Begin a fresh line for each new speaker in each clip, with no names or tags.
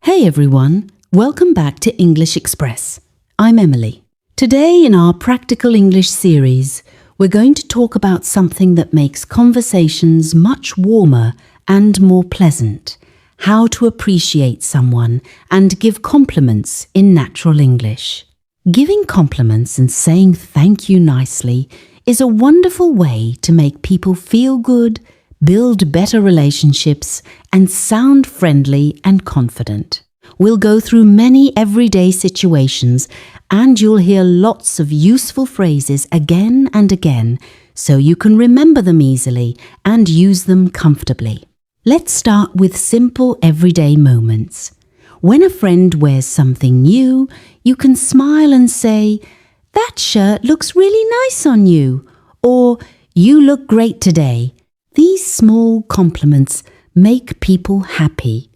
Hey everyone, welcome back to English Express. I'm Emily. Today in our Practical English series, we're going to talk about something that makes conversations much warmer and more pleasant. How to appreciate someone and give compliments in natural English. Giving compliments and saying thank you nicely is a wonderful way to make people feel good, build better relationships, and sound friendly and confident. We'll go through many everyday situations and you'll hear lots of useful phrases again and again so you can remember them easily and use them comfortably. Let's start with simple everyday moments. When a friend wears something new, you can smile and say, "That shirt looks really nice on you," or "You look great today." These small compliments make people happy.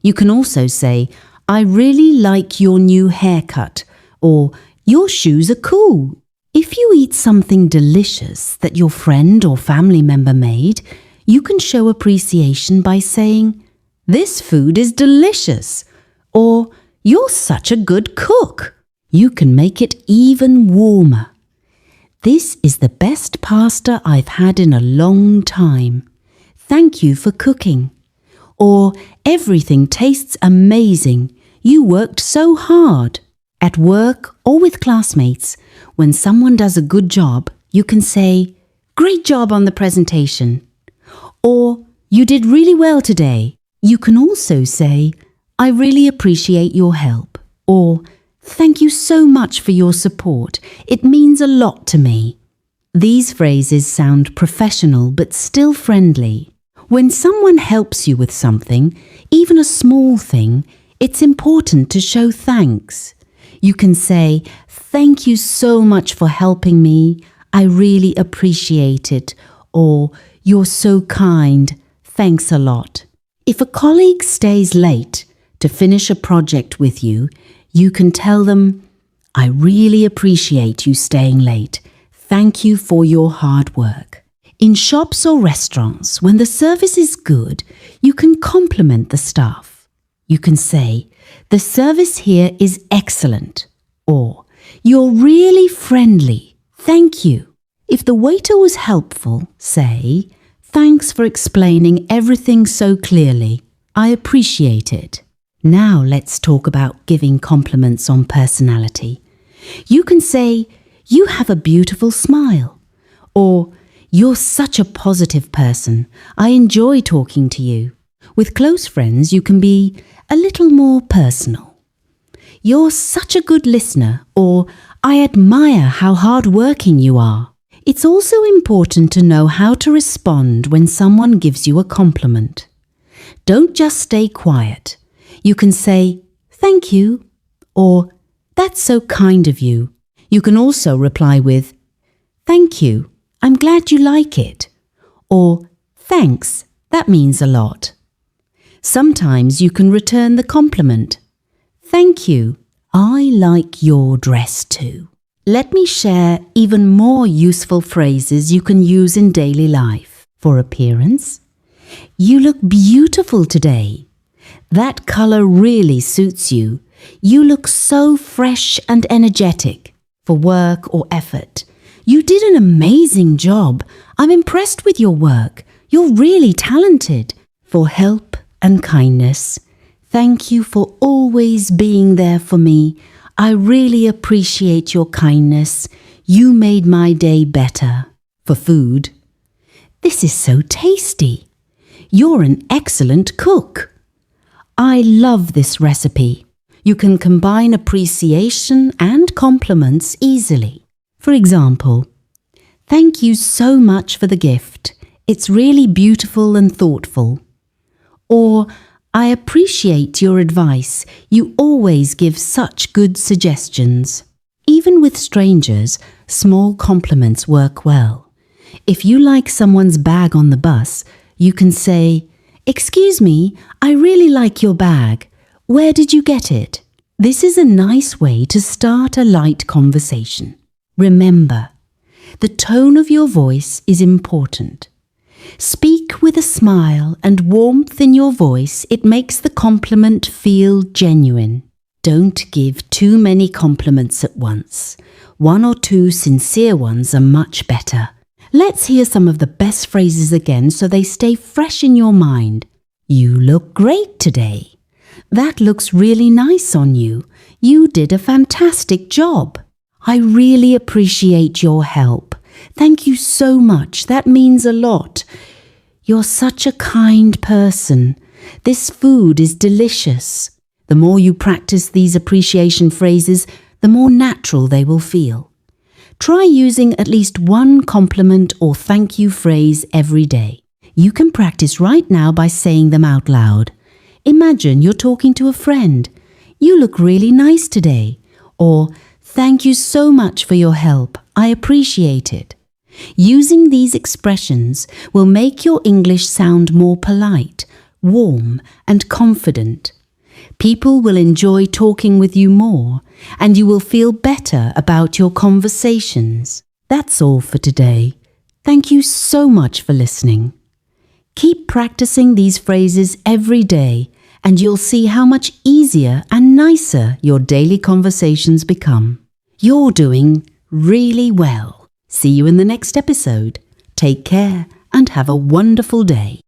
You can also say, "I really like your new haircut," or "Your shoes are cool." If you eat something delicious that your friend or family member made, you can show appreciation by saying, "This food is delicious," or "You're such a good cook." You can make it even warmer. "This is the best pasta I've had in a long time. Thank you for cooking." Or "Everything tastes amazing. You worked so hard." At work or with classmates, when someone does a good job, you can say, "Great job on the presentation." Or "You did really well today." You can also say, "I really appreciate your help." Or "Thank you so much for your support. It means a lot to me." These phrases sound professional but still friendly. When someone helps you with something, even a small thing, it's important to show thanks. You can say, "Thank you so much for helping me. I really appreciate it." Or "You're so kind. Thanks a lot." If a colleague stays late to finish a project with you, you can tell them, "I really appreciate you staying late. Thank you for your hard work." In shops or restaurants, when the service is good, you can compliment the staff. You can say, "The service here is excellent," or "You're really friendly. Thank you." If the waiter was helpful, say, "Thanks for explaining everything so clearly. I appreciate it." Now let's talk about giving compliments on personality. You can say, "You have a beautiful smile," or "You're such a positive person. I enjoy talking to you." With close friends, you can be a little more personal. "You're such a good listener," or "I admire how hardworking you are." It's also important to know how to respond when someone gives you a compliment. Don't just stay quiet. You can say, "Thank you," or "That's so kind of you." You can also reply with, "Thank you. I'm glad you like it." Or "Thanks, that means a lot." Sometimes you can return the compliment. "Thank you. I like your dress too." Let me share even more useful phrases you can use in daily life. For appearance, "You look beautiful today." "That color really suits you. You look so fresh and energetic." For work or effort, "You did an amazing job. I'm impressed with your work. You're really talented." For help and kindness, "Thank you for always being there for me. I really appreciate your kindness. You made my day better." For food, "This is so tasty. You're an excellent cook." "I love this recipe." You can combine appreciation and compliments easily. For example, "Thank you so much for the gift. It's really beautiful and thoughtful." Or, "I appreciate your advice. You always give such good suggestions." Even with strangers, small compliments work well. If you like someone's bag on the bus, you can say, "Excuse me, I really like your bag. Where did you get it?" This is a nice way to start a light conversation. Remember, the tone of your voice is important. Speak with a smile and warmth in your voice. It makes the compliment feel genuine. Don't give too many compliments at once. 1 or 2 sincere ones are much better. Let's hear some of the best phrases again so they stay fresh in your mind. You look great today. That looks really nice on you. You did a fantastic job. I really appreciate your help. Thank you so much. That means a lot. You're such a kind person. This food is delicious. The more you practice these appreciation phrases, the more natural they will feel. Try using at least one compliment or thank you phrase every day. You can practice right now by saying them out loud. Imagine you're talking to a friend. You look really nice today. Or, thank you so much for your help. I appreciate it. Using these expressions will make your English sound more polite, warm, and confident. People will enjoy talking with you more, and you will feel better about your conversations. That's all for today. Thank you so much for listening. Keep practicing these phrases every day, and you'll see how much easier and nicer your daily conversations become. You're doing really well. See you in the next episode. Take care and have a wonderful day.